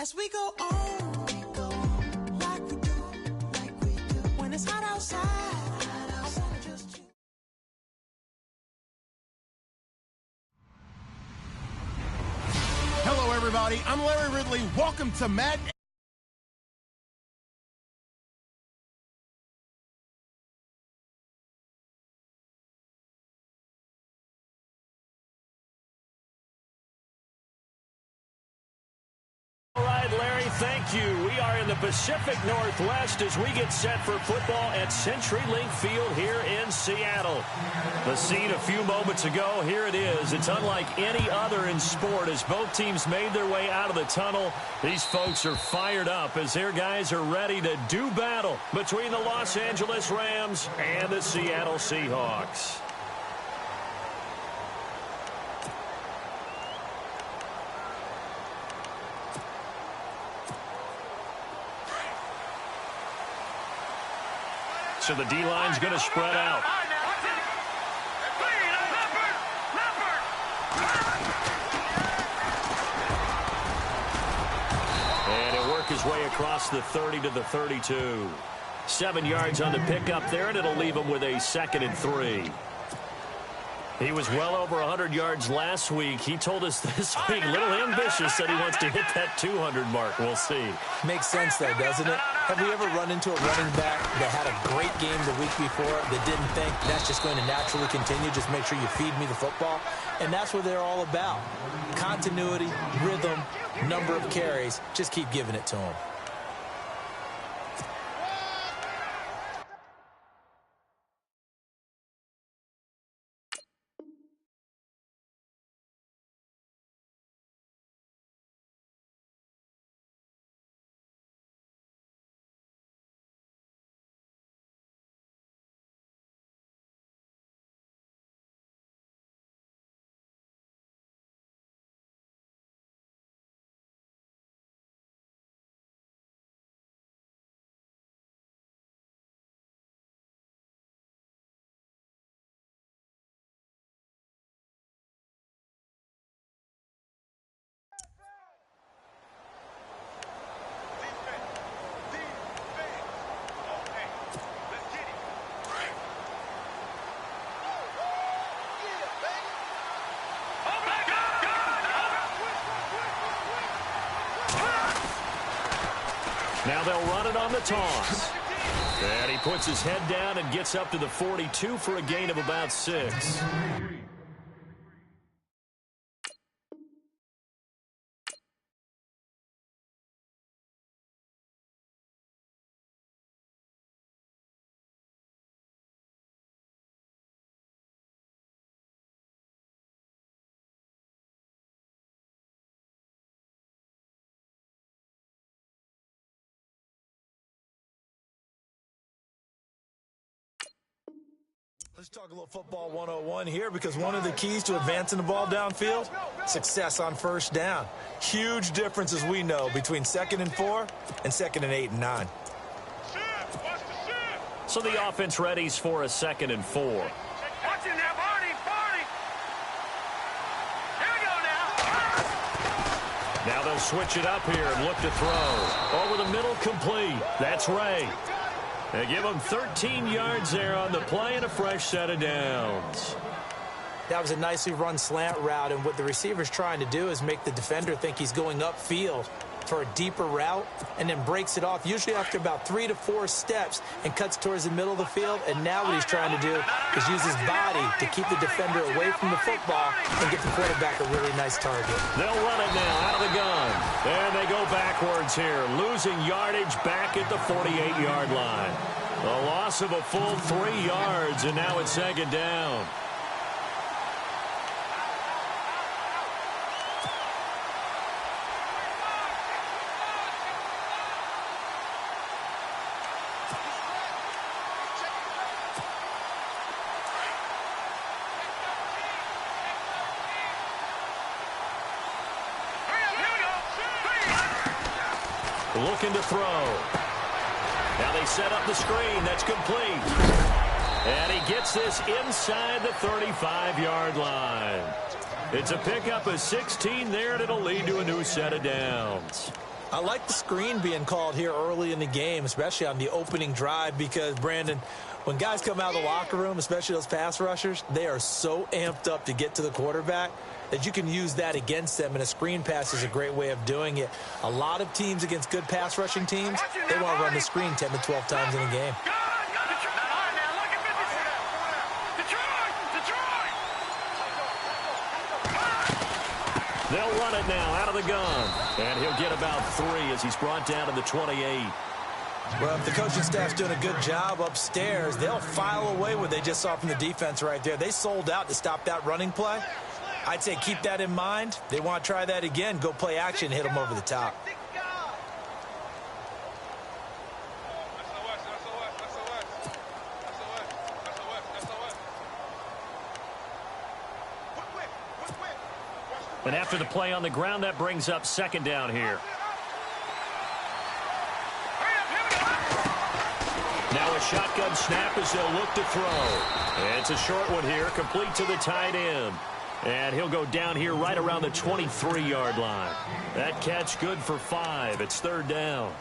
As we go on, like we do, when it's hot outside, just you. Hello, everybody. I'm Larry Ridley. Welcome to Madden. Thank you. We are in the Pacific Northwest as we get set for football at CenturyLink Field here in Seattle. The scene a few moments ago, here it is. It's unlike any other in sport as both teams made their way out of the tunnel. These folks are fired up as their guys are ready to do battle between the Los Angeles Rams and the Seattle Seahawks. So the D-line's going to spread out. And it'll work his way across the 30 to the 32. 7 yards on the pickup there, and it'll leave him with a 2nd and 3. He was well over 100 yards last week. He told us this week, a little ambitious, that he wants to hit that 200 mark. We'll see. Makes sense, though, doesn't it? Have we ever run into a running back that had a great game the week before that didn't think that's just going to naturally continue? Just make sure you feed me the football. And that's what they're all about. Continuity, rhythm, number of carries. Just keep giving it to them. Now they'll run it on the toss. And he puts his head down and gets up to the 42 for a gain of about 6. Let's talk a little football 101 here, because one of the keys to advancing the ball downfield, success on first down. Huge difference, as we know, between 2nd and 4 and 2nd and 8 and 9. So the offense readies for a 2nd and 4. Watch him now, Barney. Here we go now. Now they'll switch it up here and look to throw. Over the middle, complete. That's Ray. They give him 13 yards there on the play and a fresh set of downs. That was a nicely run slant route, and what the receiver's trying to do is make the defender think he's going upfield for a deeper route, and then breaks it off, usually after about 3 to 4 steps, and cuts towards the middle of the field. And now what he's trying to do is use his body to keep the defender away from the football and get the quarterback a really nice target. They'll run it now out of the gun. And they go backwards here, losing yardage back at the 48-yard line. A loss of a full 3 yards, and now it's 2nd down. Looking to throw. Now they set up the screen. That's complete. And he gets this inside the 35-yard line. It's a pickup of 16 there, and it'll lead to a new set of downs. I like the screen being called here early in the game, especially on the opening drive, because, Brandon, when guys come out of the locker room, especially those pass rushers, they are so amped up to get to the quarterback that you can use that against them, and a screen pass is a great way of doing it. A lot of teams against good pass rushing teams, they want to run the screen 10 to 12 times in a game. They'll run it now out of the gun. And he'll get about 3 as he's brought down to the 28. Well, if the coaching staff's doing a good job upstairs, they'll file away what they just saw from the defense right there. They sold out to stop that running play. I'd say keep that in mind. They want to try that again. Go play action, hit them over the top. And after the play on the ground, that brings up second down here. Now a shotgun snap as they'll look to throw. It's a short one here, complete to the tight end. And he'll go down here right around the 23-yard line. That catch good for 5. It's third down.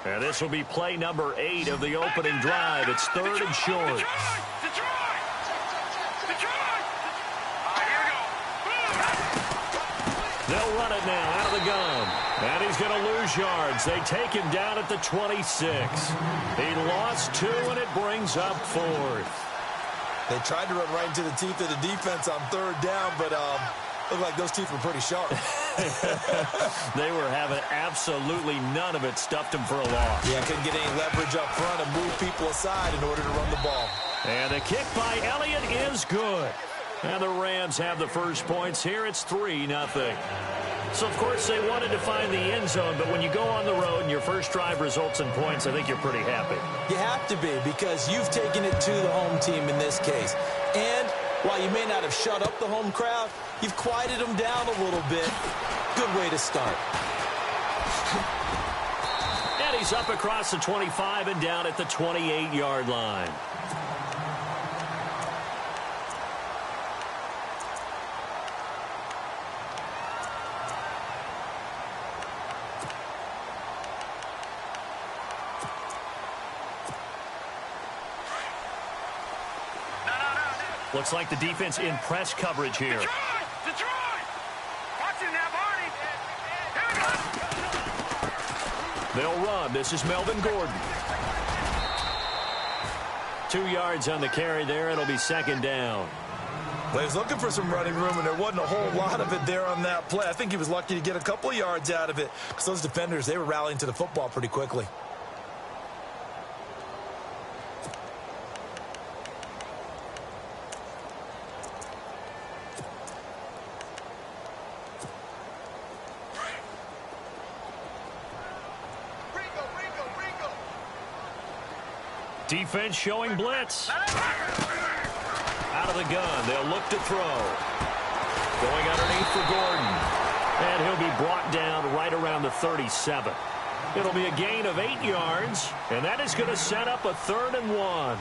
And this will be play number 8 of the opening drive. It's third and short. They'll run it now out of the gun. And he's going to lose yards. They take him down at the 26. He lost 2, and it brings up 4th. They tried to run right into the teeth of the defense on third down, but looked like those teeth were pretty sharp. They were having absolutely none of it. Stuffed him for a loss. Yeah, couldn't get any leverage up front and move people aside in order to run the ball. And the kick by Elliott is good. And the Rams have the first points here. It's 3-0. So, of course, they wanted to find the end zone, but when you go on the road and your first drive results in points, I think you're pretty happy. You have to be, because you've taken it to the home team in this case. And while you may not have shut up the home crowd, you've quieted them down a little bit. Good way to start. And he's up across the 25 and down at the 28-yard line. Looks like the defense in press coverage here. Detroit! Watching that, Barney! They'll run. This is Melvin Gordon. 2 yards on the carry there. It'll be second down. Well, he was looking for some running room, and there wasn't a whole lot of it there on that play. I think he was lucky to get a couple of yards out of it, because those defenders, they were rallying to the football pretty quickly. Defense showing blitz. Out of the gun. They'll look to throw. Going underneath for Gordon. And he'll be brought down right around the 37. It'll be a gain of 8 yards. And that is going to set up a 3rd and 1.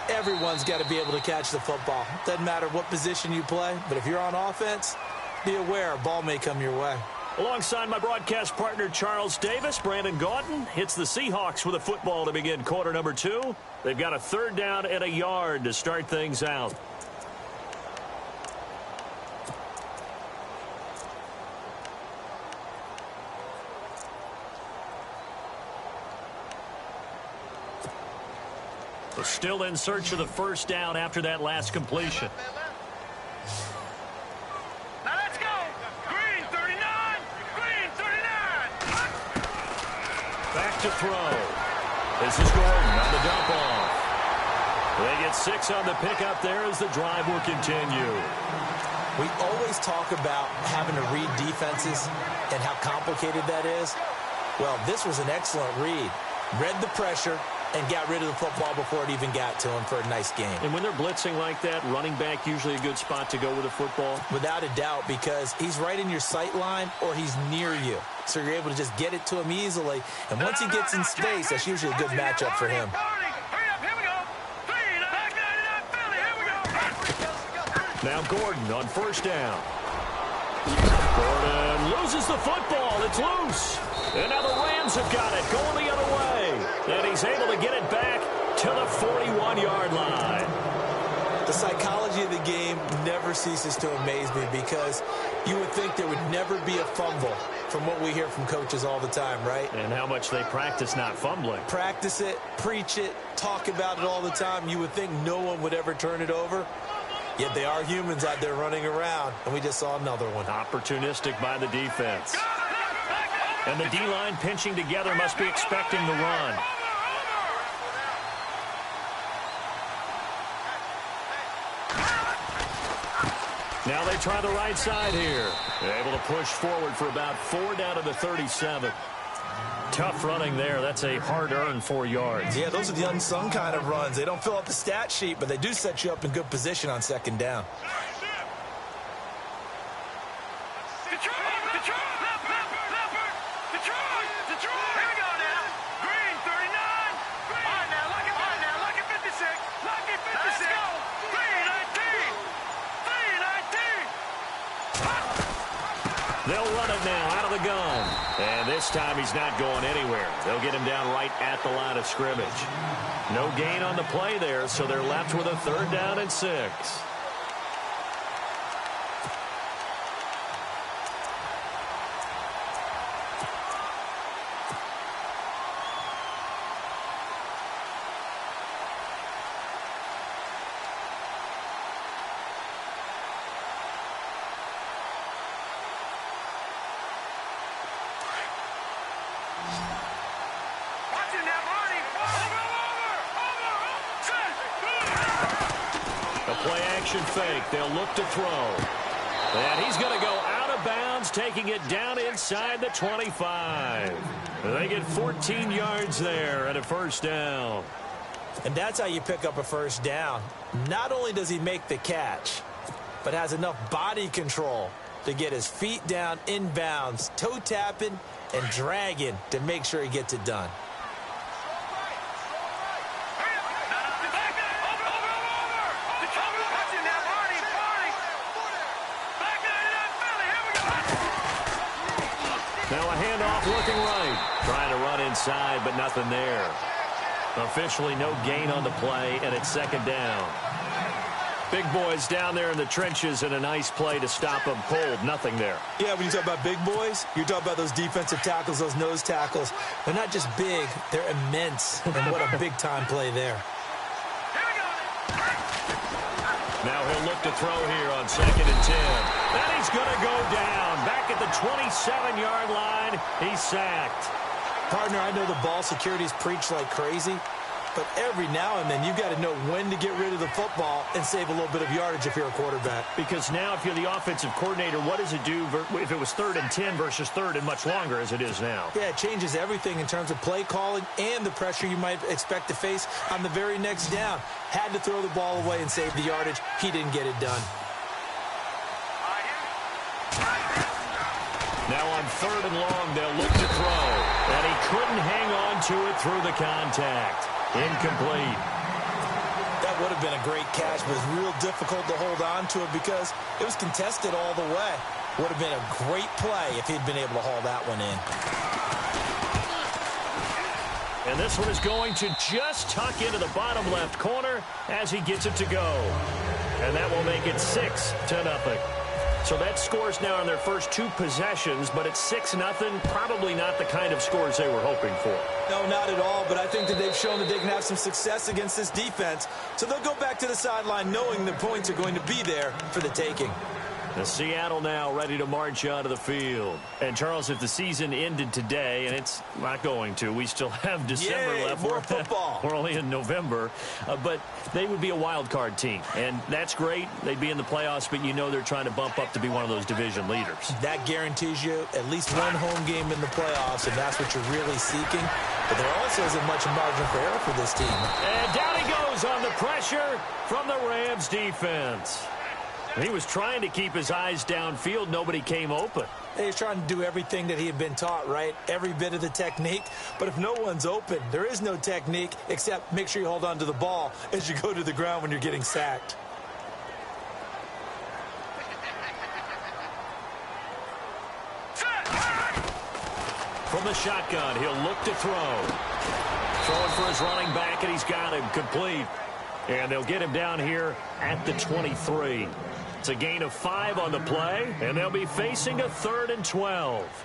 Everyone's got to be able to catch the football. Doesn't matter what position you play, but if you're on offense, be aware a ball may come your way. Alongside my broadcast partner, Charles Davis, Brandon Gaudin hits the Seahawks with a football to begin quarter number 2. They've got a 3rd down and a yard to start things out. They're still in search of the first down after that last completion. To throw. This is Gordon on the dump off. They get 6 on the pickup there as the drive will continue. We always talk about having to read defenses and how complicated that is. Well, this was an excellent read. Read the pressure and got rid of the football before it even got to him for a nice game. And when they're blitzing like that, running back usually a good spot to go with the football? Without a doubt, because he's right in your sight line or he's near you. So you're able to just get it to him easily. And once he gets in space, that's usually a good matchup for him. Now Gordon on first down. Gordon loses the football. It's loose. And now the Rams have got it going the other way. And he's able to get it back to the 41-yard line. The psychology of the game never ceases to amaze me because you would think there would never be a fumble from what we hear from coaches all the time, right? And how much they practice not fumbling. Practice it, preach it, talk about it all the time. You would think no one would ever turn it over. Yet they are humans out there running around, and we just saw another one. Opportunistic by the defense. And the D-line pinching together must be expecting the run. Now they try the right side here. They're able to push forward for about 4 down to the 37. Tough running there. That's a hard-earned 4 yards. Yeah, those are the unsung kind of runs. They don't fill up the stat sheet, but they do set you up in good position on second down. They'll run it now out of the gun. And this time he's not going anywhere. They'll get him down right at the line of scrimmage. No gain on the play there, so they're left with a 3rd down and 6. Fake. They'll look to throw. And he's going to go out of bounds, taking it down inside the 25. They get 14 yards there and a 1st down. And that's how you pick up a 1st down. Not only does he make the catch, but has enough body control to get his feet down inbounds, toe tapping and dragging to make sure he gets it done. Now a handoff looking right. Trying to run inside, but nothing there. Officially no gain on the play, and it's 2nd down. Big boys down there in the trenches, and a nice play to stop them cold. Nothing there. Yeah, when you talk about big boys, you're talking about those defensive tackles, those nose tackles. They're not just big, they're immense. And what a big-time play there. Now he'll look to throw here on 2nd and 10. And he's going to go down. Back at the 27-yard line, he's sacked. Partner, I know the ball security is preached like crazy, but every now and then you've got to know when to get rid of the football and save a little bit of yardage if you're a quarterback. Because now if you're the offensive coordinator, what does it do if it was 3rd and 10 versus 3rd and much longer as it is now? Yeah, it changes everything in terms of play calling and the pressure you might expect to face on the very next down. Had to throw the ball away and save the yardage. He didn't get it done. Now on 3rd and long, they'll look to throw. And he couldn't hang on to it through the contact. Incomplete. That would have been a great catch, but it's real difficult to hold on to it because it was contested all the way. Would have been a great play if he'd been able to haul that one in. And this one is going to just tuck into the bottom left corner as he gets it to go. And that will make it 6-0. So that scores now on their first 2 possessions, but it's 6-0. Probably not the kind of scores they were hoping for. No, not at all, but I think that they've shown that they can have some success against this defense. So they'll go back to the sideline knowing the points are going to be there for the taking. The Seattle now ready to march onto the field. And, Charles, if the season ended today, and it's not going to, we still have December left. More football. We're only in November. But they would be a wild card team. And that's great. They'd be in the playoffs, but you know they're trying to bump up to be one of those division leaders. That guarantees you at least one home game in the playoffs, and that's what you're really seeking. But there also isn't much margin for error for this team. And down he goes on the pressure from the Rams defense. He was trying to keep his eyes downfield. Nobody came open. He was trying to do everything that he had been taught, right? Every bit of the technique. But if no one's open, there is no technique except make sure you hold on to the ball as you go to the ground when you're getting sacked. from the shotgun. He'll look to throw. Throwing for his running back, and he's got him complete. And they'll get him down here at the 23. It's a gain of 5 on the play, and they'll be facing a 3rd and 12.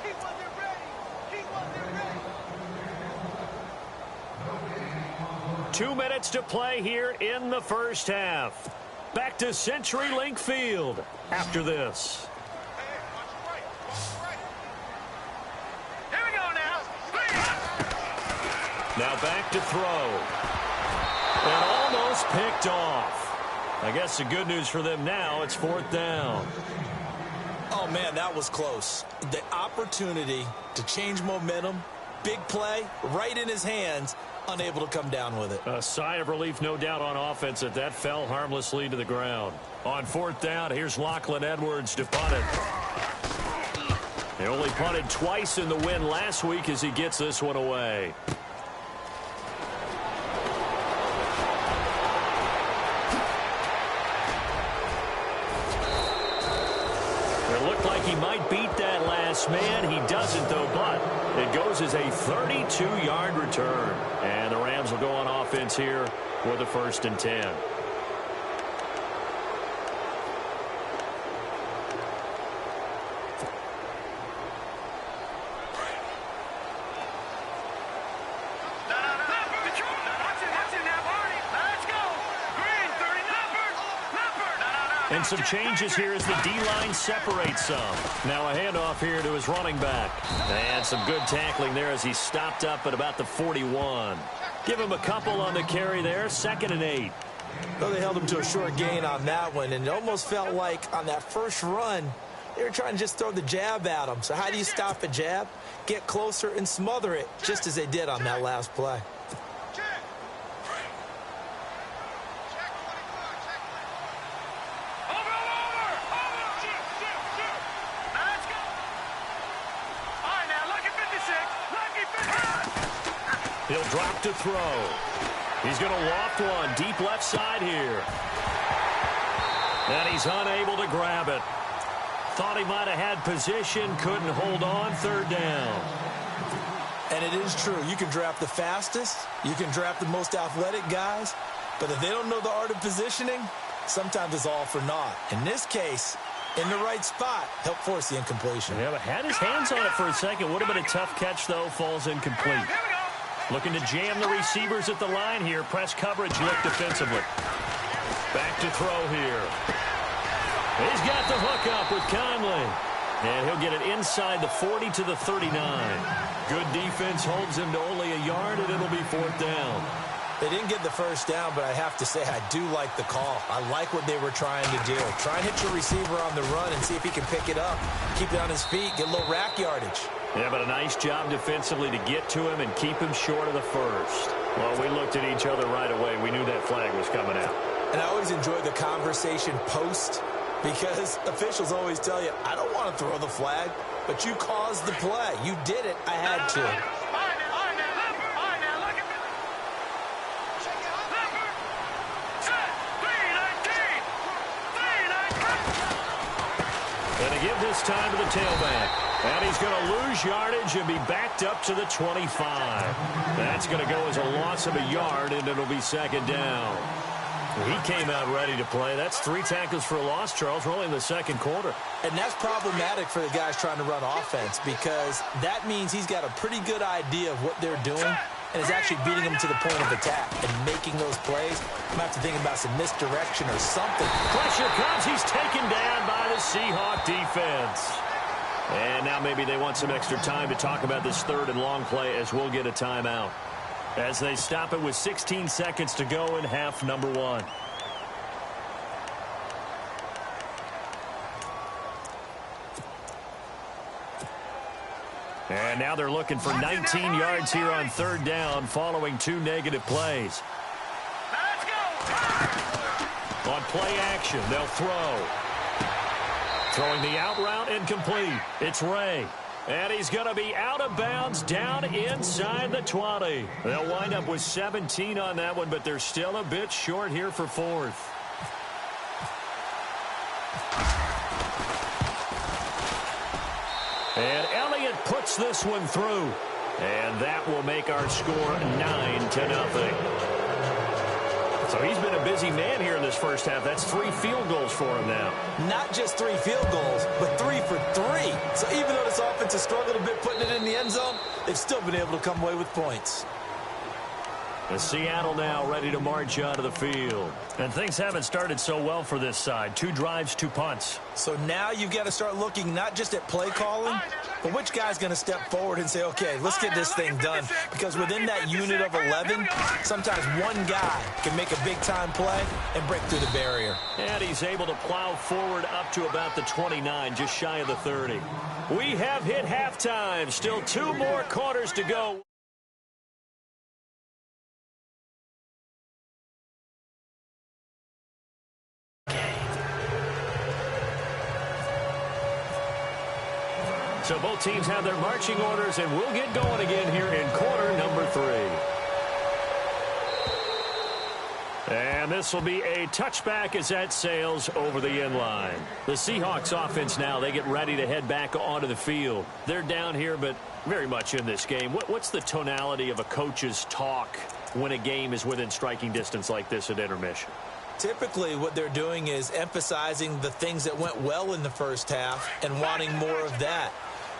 He wasn't ready. He wasn't ready. 2 minutes to play here in the first half. Back to CenturyLink Field after this. Here we go now. Now back to throw. And almost picked off. I guess the good news for them now, it's 4th down. Oh, man, that was close. The opportunity to change momentum, big play, right in his hands, unable to come down with it. A sigh of relief, no doubt, on offense that fell harmlessly to the ground. On 4th down, here's Lachlan Edwards to punt it. He only punted twice in the win last week as he gets this one away. It looked like he might beat that last man. He doesn't, though, but it goes as a 32-yard return. And the Rams will go on offense here for the 1st and 10. And some changes here as the D-line separates some. Now a handoff here to his running back. And some good tackling there as he stopped up at about the 41. Give him a couple on the carry there, 2nd and 8. Well, they held him to a short gain on that one, and it almost felt like on that first run, they were trying to just throw the jab at him. So how do you stop a jab? Get closer and smother it, just as they did on that last play. He'll drop to throw. He's going to loft one deep left side here. And he's unable to grab it. Thought he might have had position, couldn't hold on, 3rd down. And it is true. You can draft the fastest. You can draft the most athletic guys. But if they don't know the art of positioning, sometimes it's all for naught. In this case, in the right spot, helped force the incompletion. Yeah, but had his hands on it for a second. Would have been a tough catch, though. Falls incomplete. Looking to jam the receivers at the line here. Press coverage look defensively. Back to throw here. He's got the hook up with Conley. And he'll get it inside the 40 to the 39. Good defense holds him to only a yard, and it'll be 4th down. They didn't get the first down, but I have to say I do like the call. I like what they were trying to do. Try and hit your receiver on the run and see if he can pick it up. Keep it on his feet, get a little rack yardage. Yeah, but a nice job defensively to get to him and keep him short of the first. Well, we looked at each other right away. We knew that flag was coming out. And I always enjoy the conversation post because officials always tell you, I don't want to throw the flag, but you caused the play. You did it. I had to. And to give this time to the tailback. And he's going to lose yardage and be backed up to the 25. That's going to go as a loss of a yard, and it'll be 2nd down. He came out ready to play. That's 3 tackles for a loss, Charles. We're only in the 2nd quarter. And that's problematic for the guys trying to run offense because that means he's got a pretty good idea of what they're doing and is actually beating them to the point of attack and making those plays. I'm going to have to think about some misdirection or something. Pressure comes. He's taken down by the Seahawk defense. And now maybe they want some extra time to talk about this 3rd and long play as we'll get a timeout. As they stop it with 16 seconds to go in half number 1. And now they're looking for 19 yards here on 3rd down following 2 negative plays. Let's go. On play action, they'll throw. Throwing the out route incomplete. It's Ray. And he's going to be out of bounds down inside the 20. They'll wind up with 17 on that one, but they're still a bit short here for fourth. And Elliott puts this one through. And that will make our score 9-0. So he's been a busy man here in this first half. That's 3 field goals for him now. Not just 3 field goals, but 3 for 3. So even though this offense has struggled a bit putting it in the end zone, they've still been able to come away with points. And Seattle now ready to march onto the field. And things haven't started so well for this side. 2 drives, 2 punts. So now you've got to start looking not just at play calling, but which guy's going to step forward and say, okay, let's get this thing done. Because within that unit of 11, sometimes one guy can make a big-time play and break through the barrier. And he's able to plow forward up to about the 29, just shy of the 30. We have hit halftime. Still 2 more quarters to go. So both teams have their marching orders, and we'll get going again here in quarter number 3. And this will be a touchback as that sails over the end line. The Seahawks offense now, they get ready to head back onto the field. They're down here, but very much in this game. What's the tonality of a coach's talk when a game is within striking distance like this at intermission? Typically, what they're doing is emphasizing the things that went well in the first half and wanting more of that.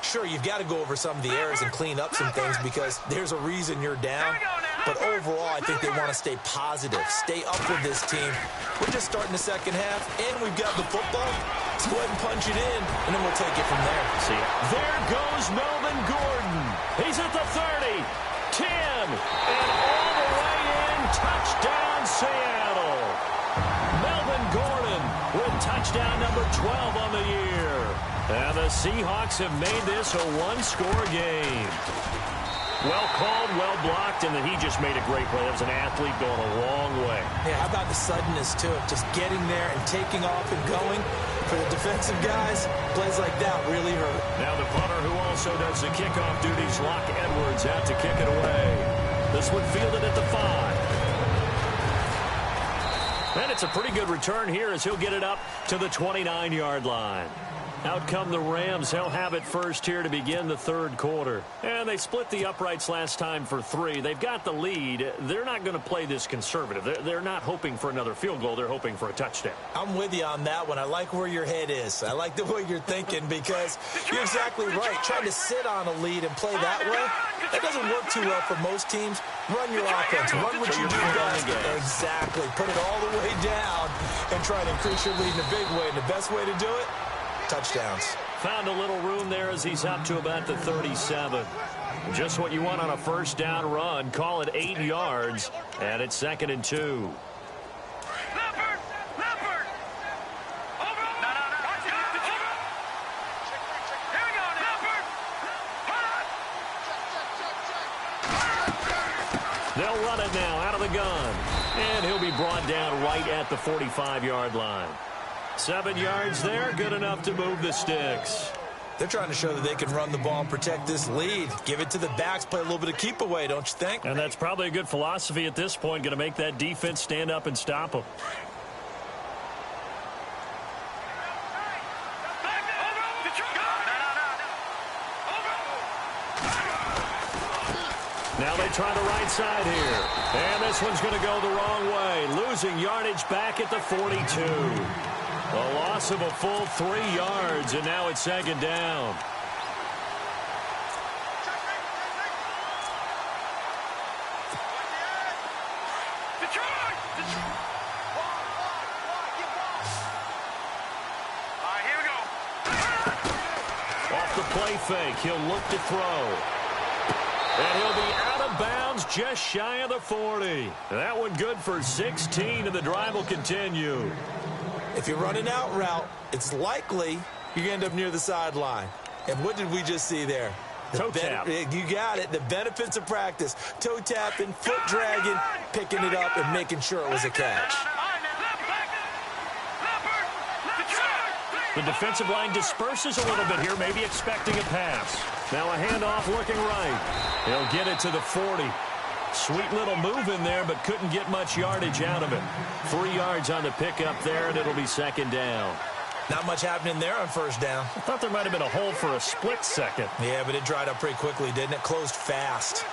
Sure, you've got to go over some of the errors and clean up some things because there's a reason you're down. But overall, I think they want to stay positive, stay up with this team. We're just starting the second half, and we've got the football. Let's go ahead and punch it in, and then we'll take it from there. See, there goes Melvin Gordon. He's at the 30, 10, and all the way in. Touchdown, Seattle. Melvin Gordon with touchdown number 12 on the year. And the Seahawks have made this a 1-score game. Well called, well blocked, and then he just made a great play. That was an athlete going a long way. Yeah, how about the suddenness to it? Just getting there and taking off and going. For the defensive guys, plays like that really hurt. Now the punter who also does the kickoff duties, Locke Edwards, out to kick it away. This one fielded at the 5. And it's a pretty good return here as he'll get it up to the 29-yard line. Out come the Rams. They'll have it first here to begin the third quarter. And they split the uprights last time for 3. They've got the lead. They're not going to play this conservative. They're not hoping for another field goal. They're hoping for a touchdown. I'm with you on that one. I like where your head is. I like the way you're thinking because you're exactly right. Trying to sit on a lead and play that way, that doesn't work too well for most teams. Run your offense. Run what you do best. Exactly. Put it all the way down and try to increase your lead in a big way. And the best way to do it, touchdowns. Found a little room there as he's up to about the 37. Just what you want on a first down run. Call it 8 yards, and it's 2nd and 2. They'll run it now out of the gun, and he'll be brought down right at the 45-yard line. 7 yards there, good enough to move the sticks. They're trying to show that they can run the ball and protect this lead. Give it to the backs, play a little bit of keep away, don't you think? And that's probably a good philosophy at this point, going to make that defense stand up and stop them. Now they try the right side here. And this one's going to go the wrong way. Losing yardage back at the 42. A loss of a full 3 yards, and now it's 2nd down. Off the play fake, he'll look to throw. And he'll be out of bounds just shy of the 40. That one good for 16, and the drive will continue. If you run an out route, it's likely you end up near the sideline. And what did we just see there? Toe tap. You got it. The benefits of practice. Toe tapping, foot dragging, picking it up, and making sure it was a catch. The defensive line disperses a little bit here, maybe expecting a pass. Now a handoff looking right. He'll get it to the 40. Sweet little move in there, but couldn't get much yardage out of it. 3 yards on the pickup there, and it'll be second down. Not much happening there on first down. I thought there might have been a hole for a split second. Yeah, but it dried up pretty quickly, didn't it? Closed fast.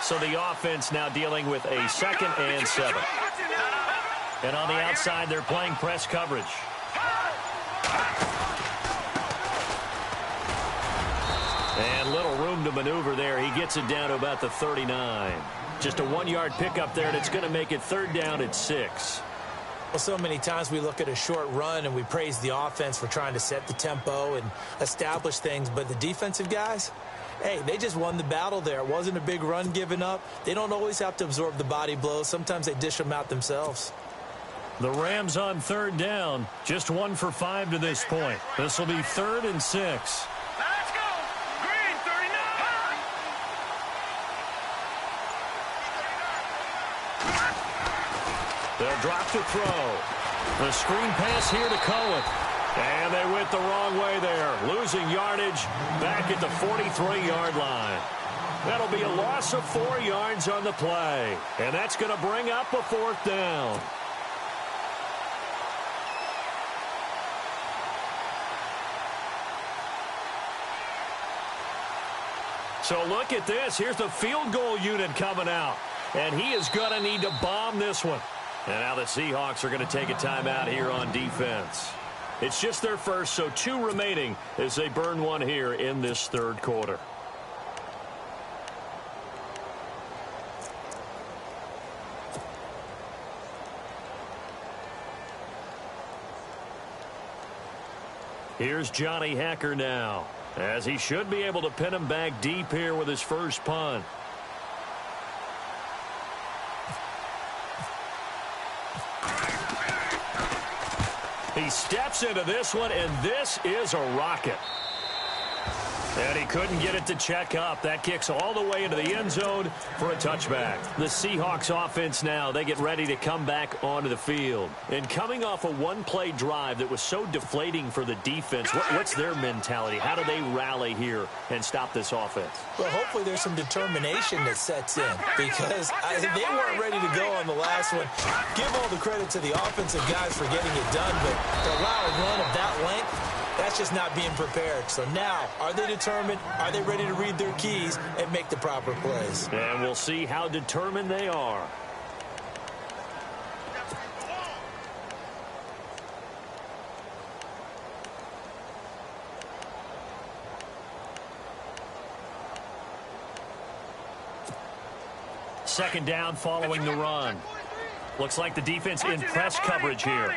So the offense now dealing with a 2nd and 7. And on the outside, they're playing press coverage. And little room to maneuver there. He gets it down to about the 39. Just a 1-yard pickup there, and it's going to make it 3rd down at 6. Well, so many times we look at a short run and we praise the offense for trying to set the tempo and establish things, but the defensive guys, hey, they just won the battle there. It wasn't a big run given up. They don't always have to absorb the body blows. Sometimes they dish them out themselves. The Rams on 3rd down, just 1 for 5 to this point. This will be 3rd and 6. Let's go. Green, 39. They'll drop to throw. The screen pass here to Cohen. And they went the wrong way there. Losing yardage back at the 43-yard line. That'll be a loss of 4 yards on the play. And that's going to bring up a 4th down. So look at this. Here's the field goal unit coming out. And he is going to need to bomb this one. And now the Seahawks are going to take a timeout here on defense. It's just their first, so 2 remaining as they burn one here in this 3rd quarter. Here's Johnny Hacker now, as he should be able to pin him back deep here with his first punt. He steps into this one, and this is a rocket. And he couldn't get it to check up. That kicks all the way into the end zone for a touchback. The Seahawks offense now, they get ready to come back onto the field. And coming off a 1-play drive that was so deflating for the defense, what's their mentality? How do they rally here and stop this offense? Well, hopefully there's some determination that sets in, because they weren't ready to go on the last one. Give all the credit to the offensive guys for getting it done, but to allow a run of that length, that's just not being prepared. So now, are they determined? Are they ready to read their keys and make the proper plays? And we'll see how determined they are. Second down following the run. Looks like the defense in press coverage here.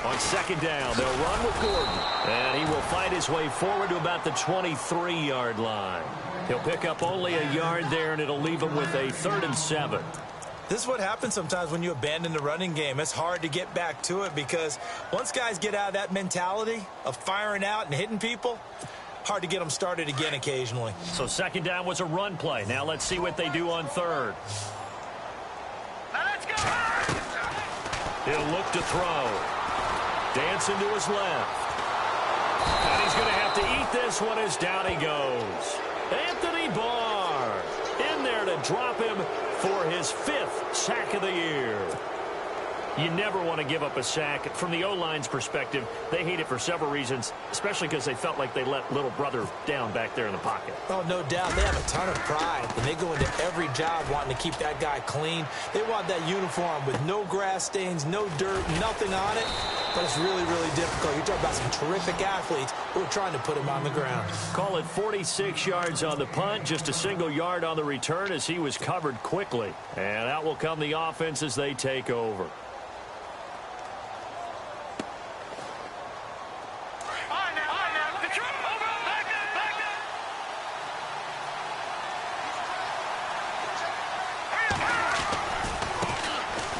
On second down, they'll run with Gordon. And he will fight his way forward to about the 23-yard line. He'll pick up only a yard there, and it'll leave him with a 3rd and 7. This is what happens sometimes when you abandon the running game. It's hard to get back to it because once guys get out of that mentality of firing out and hitting people, hard to get them started again occasionally. So second down was a run play. Now let's see what they do on 3rd. Let's go. He'll look to throw. Dancing to his left. And he's going to have to eat this one as down he goes. Anthony Barr in there to drop him for his 5th sack of the year. You never want to give up a sack. From the O-line's perspective, they hate it for several reasons, especially because they felt like they let little brother down back there in the pocket. Oh, no doubt. They have a ton of pride, and they go into every job wanting to keep that guy clean. They want that uniform with no grass stains, no dirt, nothing on it. But it's really, really difficult. You're talking about some terrific athletes who are trying to put him on the ground. Call it 46 yards on the punt, just a single yard on the return as he was covered quickly. And out will come the offense as they take over.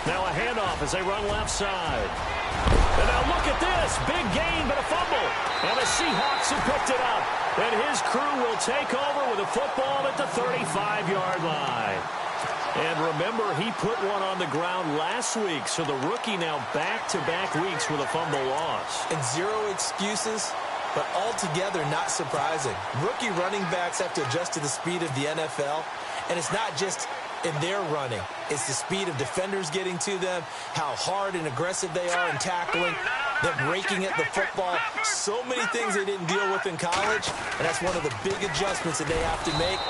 Now a handoff as they run left side. And now look at this. Big gain, but a fumble. Jackson picked it up, and his crew will take over with a football at the 35-yard line. And remember, he put one on the ground last week, so the rookie now back-to-back weeks with a fumble loss. And zero excuses, but altogether not surprising. Rookie running backs have to adjust to the speed of the NFL, and it's not just in their running. It's the speed of defenders getting to them, how hard and aggressive they are in tackling, them breaking at the football. So many things they didn't deal with in college, and that's one of the big adjustments that they have to make.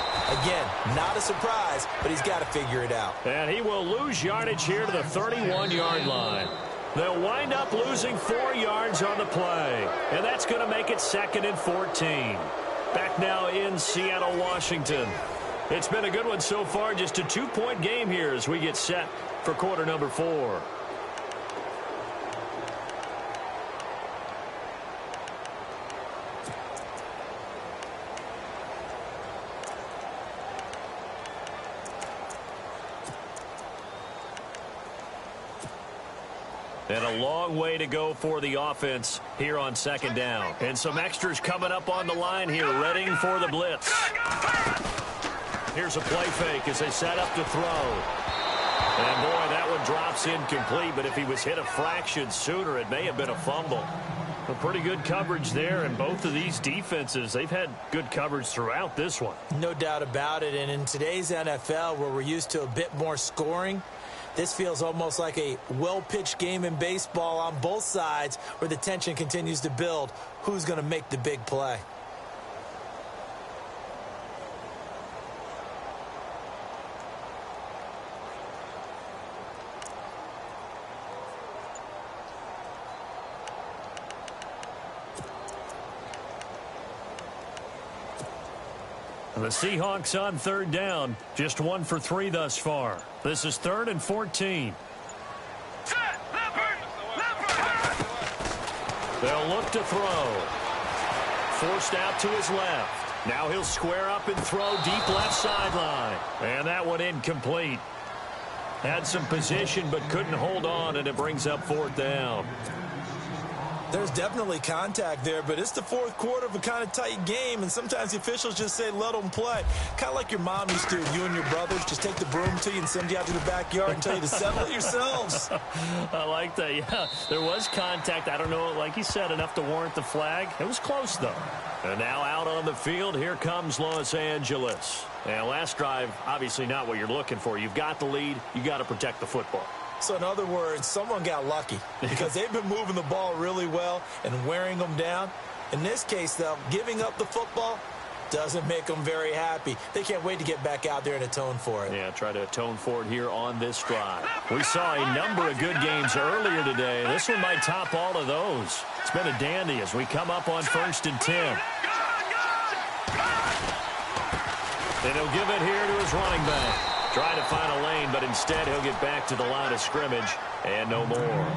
Again, not a surprise, but he's got to figure it out. And he will lose yardage here to the 31-yard line. They'll wind up losing 4 yards on the play, and that's going to make it 2nd and 14. Back now in Seattle, Washington. It's been a good one so far, just a 2-point game here as we get set for quarter number 4. And a long way to go for the offense here on 2nd down. And some extras coming up on the line here, readying for the blitz. Here's a play fake as they set up to throw. And, boy, that one drops incomplete, but if he was hit a fraction sooner, it may have been a fumble. A pretty good coverage there, and both of these defenses, they've had good coverage throughout this one. No doubt about it, and in today's NFL, where we're used to a bit more scoring, this feels almost like a well-pitched game in baseball on both sides where the tension continues to build. Who's going to make the big play? The Seahawks on 3rd down, just 1 for 3 thus far. This is 3rd and 14. They'll look to throw. Forced out to his left. Now he'll square up and throw deep left sideline. And that one incomplete. Had some position but couldn't hold on, and it brings up 4th down. There's definitely contact there, but it's the 4th quarter of a kind of tight game, and sometimes the officials just say, let them play. Kind of like your mom used to, you and your brothers, just take the broom to you and send you out to the backyard and tell you to settle it yourselves. I like that, yeah. There was contact. I don't know, like you said, enough to warrant the flag. It was close, though. And now out on the field, here comes Los Angeles. And last drive, obviously not what you're looking for. You've got the lead. You got to protect the football. So in other words, someone got lucky because they've been moving the ball really well and wearing them down. In this case, though, giving up the football doesn't make them very happy. They can't wait to get back out there and atone for it. Yeah, try to atone for it here on this drive. We saw a number of good games earlier today. This one might top all of those. It's been a dandy as we come up on 1st and 10. And he'll give it here to his running back. Trying to find a lane, but instead he'll get back to the line of scrimmage, and no more.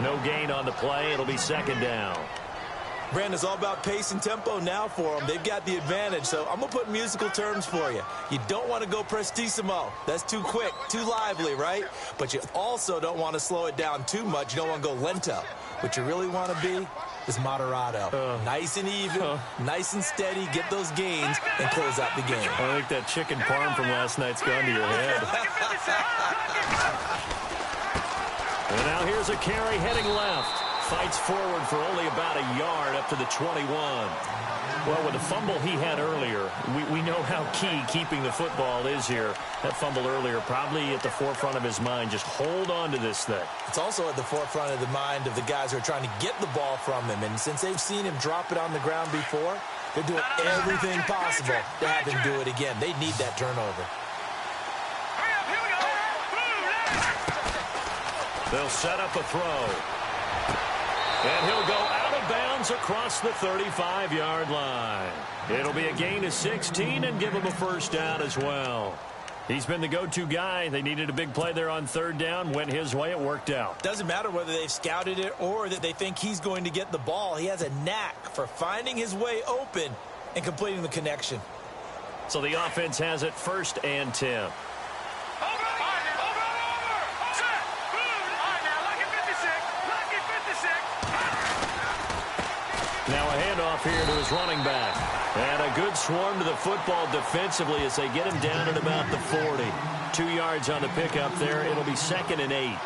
No gain on the play. It'll be 2nd down. Brandon, it's all about pace and tempo now for them. They've got the advantage, so I'm going to put musical terms for you. You don't want to go prestissimo. That's too quick, too lively, right? But you also don't want to slow it down too much. You don't want to go lento. What you really want to be is moderato. Nice and even, nice and steady, get those gains, and close out the game. I think that chicken parm from last night's gone to your head. And now here's a carry heading left. Fights forward for only about a yard up to the 21. Well, with the fumble he had earlier, we know how key keeping the football is here. That fumble earlier probably at the forefront of his mind. Just hold on to this thing. It's also at the forefront of the mind of the guys who are trying to get the ball from him. And since they've seen him drop it on the ground before, they're doing everything possible to have him do it again. They need that turnover. They'll set up a throw. And he'll go out of bounds across the 35-yard line. It'll be a gain of 16 and give him a 1st down as well. He's been the go-to guy. They needed a big play there on 3rd down. Went his way. It worked out. Doesn't matter whether they've scouted it or that they think he's going to get the ball. He has a knack for finding his way open and completing the connection. So the offense has it 1st and 10. Now a handoff here to his running back. And a good swarm to the football defensively as they get him down at about the 40. 2 yards on the pickup there. It'll be 2nd and 8.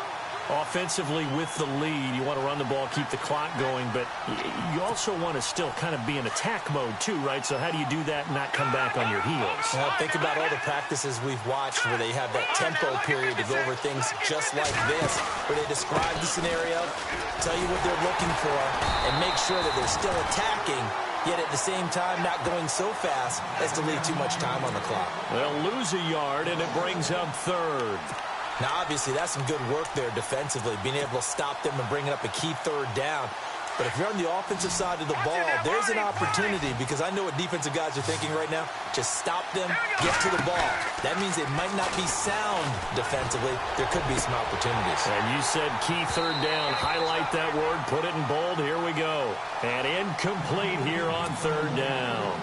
Offensively with the lead, you want to run the ball, keep the clock going, but you also want to still kind of be in attack mode too, right? So how do you do that and not come back on your heels? Well, think about all the practices we've watched where they have that tempo period to go over things just like this, where they describe the scenario, tell you what they're looking for, and make sure that they're still attacking, yet at the same time not going so fast as to leave too much time on the clock. They'll lose a yard, and it brings up 3rd. Now, obviously, that's some good work there defensively, being able to stop them and bringing up a key 3rd down. But if you're on the offensive side of the ball, there's an opportunity, because I know what defensive guys are thinking right now. Just stop them, get to the ball. That means they might not be sound defensively. There could be some opportunities. And you said key 3rd down. Highlight that word, put it in bold. Here we go. And incomplete here on 3rd down.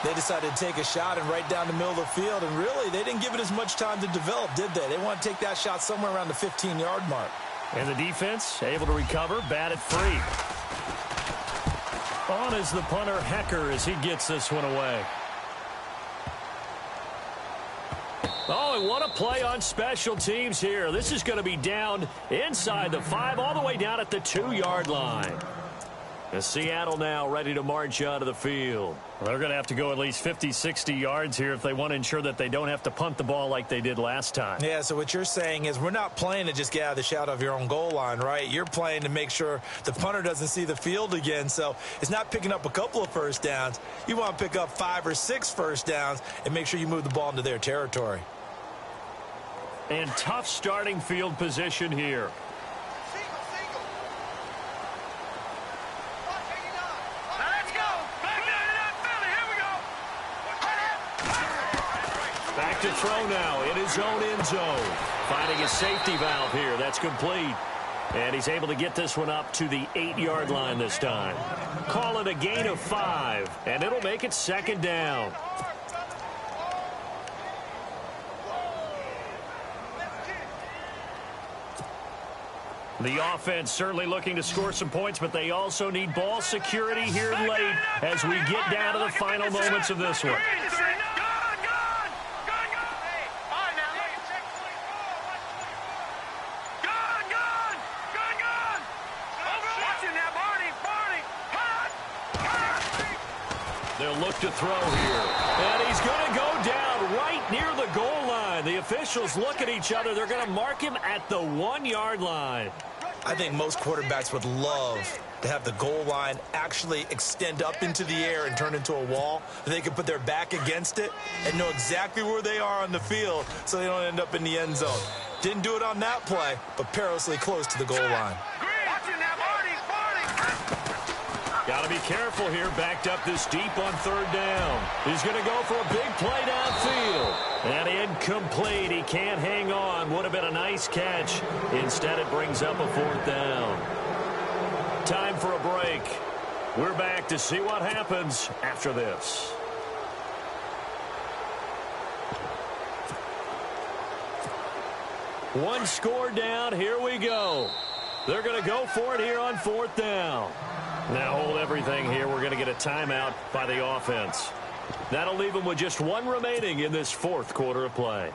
They decided to take a shot and right down the middle of the field, and really, they didn't give it as much time to develop, did they? They want to take that shot somewhere around the 15-yard mark. And the defense able to recover, batted free. On is the punter, Hecker, as he gets this one away. Oh, and what a play on special teams here. This is going to be down inside the 5, all the way down at the 2-yard line. And Seattle now ready to march out of the field. Well, they're going to have to go at least 50, 60 yards here if they want to ensure that they don't have to punt the ball like they did last time. Yeah, so what you're saying is we're not playing to just get out of the shadow of your own goal line, right? You're playing to make sure the punter doesn't see the field again. So it's not picking up a couple of first downs. You want to pick up 5 or 6 first downs and make sure you move the ball into their territory. And tough starting field position here. Back to throw now in his own end zone. Finding a safety valve here. That's complete. And he's able to get this one up to the 8-yard line this time. Call it a gain of 5, and it'll make it 2nd down. The offense certainly looking to score some points, but they also need ball security here late as we get down to the final moments of this one. They'll look to throw here. And he's going to go down right near the goal line. The officials look at each other. They're going to mark him at the 1-yard line. I think most quarterbacks would love to have the goal line actually extend up into the air and turn into a wall. They can put their back against it and know exactly where they are on the field so they don't end up in the end zone. Didn't do it on that play, but perilously close to the goal line. Got to be careful here, backed up this deep on 3rd down. He's going to go for a big play downfield. And incomplete. He can't hang on. Would have been a nice catch. Instead, it brings up a 4th down. Time for a break. We're back to see what happens after this. One score down. Here we go. They're going to go for it here on 4th down. Now hold everything here. We're going to get a timeout by the offense. That'll leave them with just 1 remaining in this 4th quarter of play.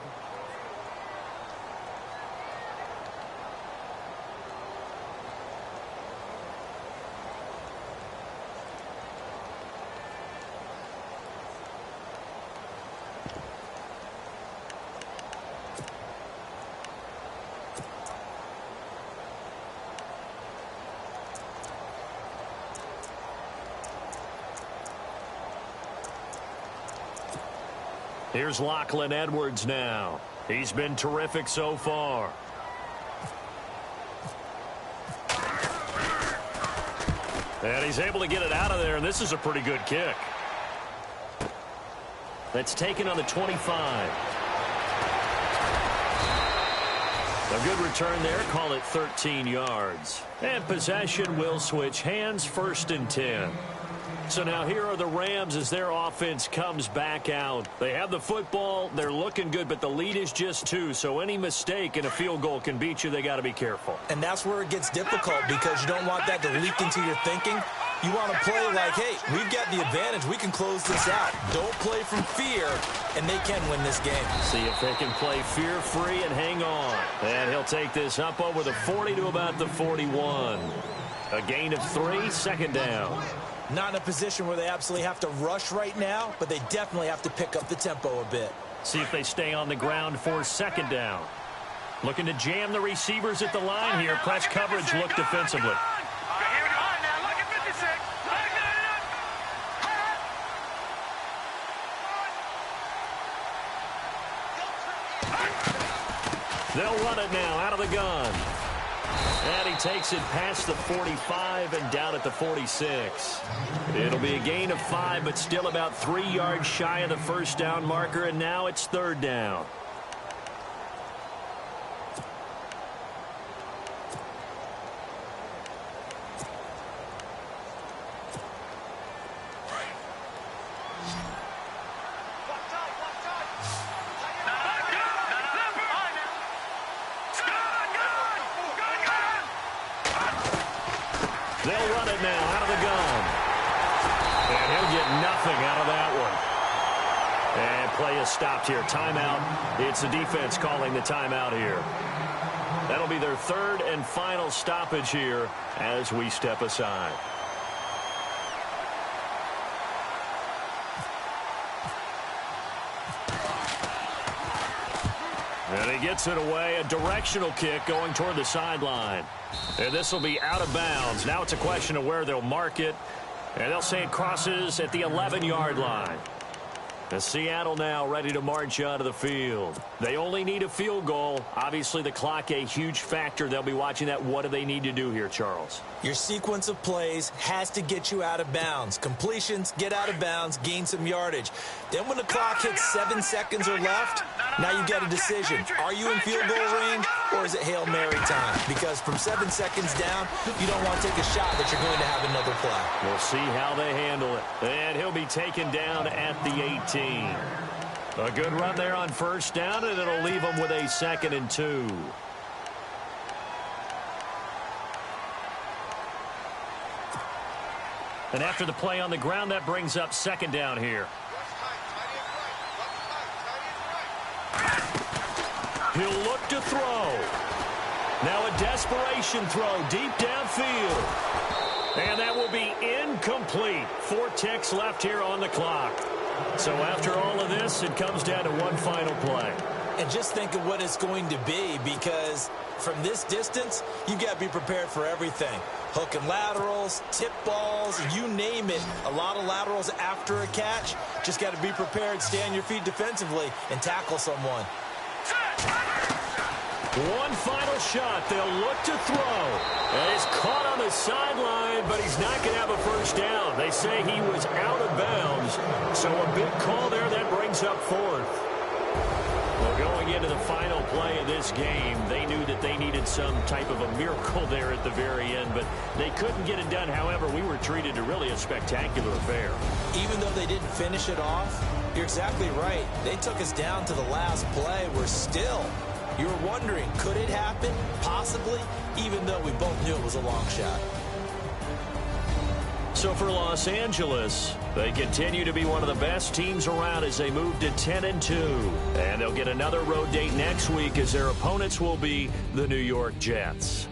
Here's Lachlan Edwards now. He's been terrific so far. And he's able to get it out of there, and this is a pretty good kick. That's taken on the 25. A good return there. Call it 13 yards. And possession will switch hands, 1st and 10. So now here are the Rams as their offense comes back out. They have the football. They're looking good, but the lead is just 2. So any mistake in a field goal can beat you. They got to be careful. And that's where it gets difficult because you don't want that to leak into your thinking. You want to play like, hey, we've got the advantage. We can close this out. Don't play from fear, and they can win this game. See if they can play fear-free and hang on. And he'll take this up over the 40 to about the 41. A gain of 3, second down. Not in a position where they absolutely have to rush right now, but they definitely have to pick up the tempo a bit. See if they stay on the ground for second down. Looking to jam the receivers at the line here. Press coverage look defensively. They'll run it now out of the gun. And he takes it past the 45 and down at the 46. It'll be a gain of 5, but still about 3 yards shy of the first down marker, and now it's third down. They'll run it now out of the gun. And he'll get nothing out of that one. And play is stopped here. Timeout. It's the defense calling the timeout here. That'll be their third and final stoppage here as we step aside. And he gets it away. A directional kick going toward the sideline. And this will be out of bounds. Now it's a question of where they'll mark it. And they'll say it crosses at the 11-yard line. And Seattle now ready to march out of the field. They only need a field goal. Obviously, the clock a huge factor. They'll be watching that. What do they need to do here, Charles? Your sequence of plays has to get you out of bounds. Completions, get out of bounds, gain some yardage. Then when the clock hits 7 seconds or left, now you get a decision. Are you in field goal range or is it Hail Mary time? Because from 7 seconds down, you don't want to take a shot that you're going to have another play. We'll see how they handle it. And he'll be taken down at the 18. A good run there on first down, and it'll leave them with a 2nd and 2. And after the play on the ground, that brings up second down here. He'll look to throw. Now a desperation throw deep downfield. And that will be incomplete. 4 ticks left here on the clock. So after all of this, it comes down to one final play. And just think of what it's going to be, because from this distance, you got to be prepared for everything. Hook and laterals, tip balls, you name it. A lot of laterals after a catch. Just got to be prepared, stay on your feet defensively, and tackle someone. One final shot. They'll look to throw. And he's caught on the sideline, but he's not going to have a first down. They say he was out of bounds. So a big call there. That brings up 4th. Well, going into the final play of this game, they knew that they needed some type of a miracle there at the very end, but they couldn't get it done. However, we were treated to really a spectacular affair. Even though they didn't finish it off, you're exactly right. They took us down to the last play. We're still... You were wondering, could it happen? Possibly, even though we both knew it was a long shot. So for Los Angeles, they continue to be one of the best teams around as they move to 10-2. And they'll get another road date next week as their opponents will be the New York Jets.